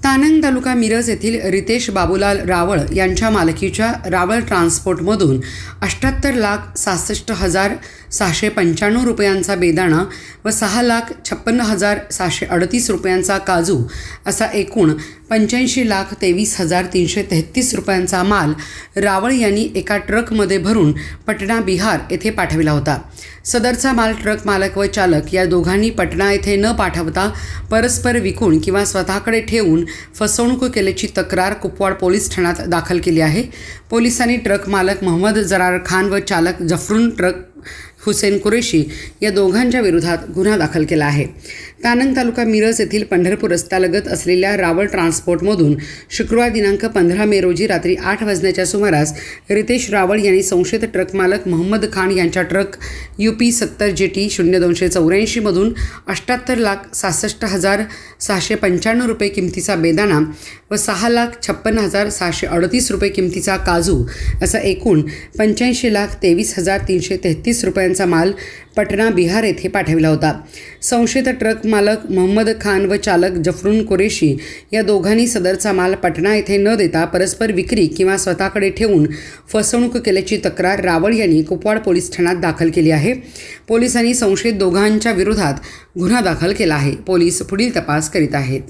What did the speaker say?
तानंग तालुका मिरज येथील रितेश बाबूलाल रावळ यांच्या मालकीच्या रावळ ट्रान्सपोर्टमधून 78,66,695 रुपयांचा बेदाणा व 6,56,738 रुपयांचा काजू असा एकूण 85,23,333 रुपयांचा माल रावळ यांनी एका ट्रकमध्ये भरून पटना बिहार येथे पाठविला होता। सदरचा माल ट्रक मालक व चालक या दोघांनी पटना येथे न पाठवता परस्पर विकून किंवा स्वतःकडे ठेवून फसवणूक केल्याची तक्रार कुपवाड पोलीस ठाण्यात दाखल केली आहे। पोलिसांनी ट्रक मालक मोहम्मद जरार खान व चालक जफरून ट्रक हुसेन कुरेशी या दोघांच्या विरोधात गुन्हा दाखल केला आहे। तानंग तालुका मिरज येथील पंढरपूर रस्त्यालगत असलेल्या रावळ ट्रान्सपोर्टमधून शुक्रवार दिनांक 15 मे रोजी रात्री 8 वाजण्याच्या सुमारास रितेश रावळ यांनी संशयित ट्रक मालक मोहम्मद खान यांच्या ट्रक UP 70 GT 0284 मधून 78,66,695 रुपये किमतीचा बेदाणा व 6,56,738 रुपये किमतीचा काजू असा एकूण 85,23,333 रुपयांचा माल पटना बिहार येथे पाठविला होता। संशयित ट्रक मालक मोहम्मद खान व चालक जफरून कुरेशी या दोघांनी सदरचा माल पटना येथे न देता परस्पर विक्री किंवा स्वतःकडे ठेवून फसवणूक केल्याची तक्रार रावळ यांनी कुपवाड पोलीस ठाण्यात दाखल केली आहे। पोलिसांनी संशयित दोघांच्या विरोधात गुन्हा दाखल केला आहे। पोलीस पुढील तपास करीत आहेत।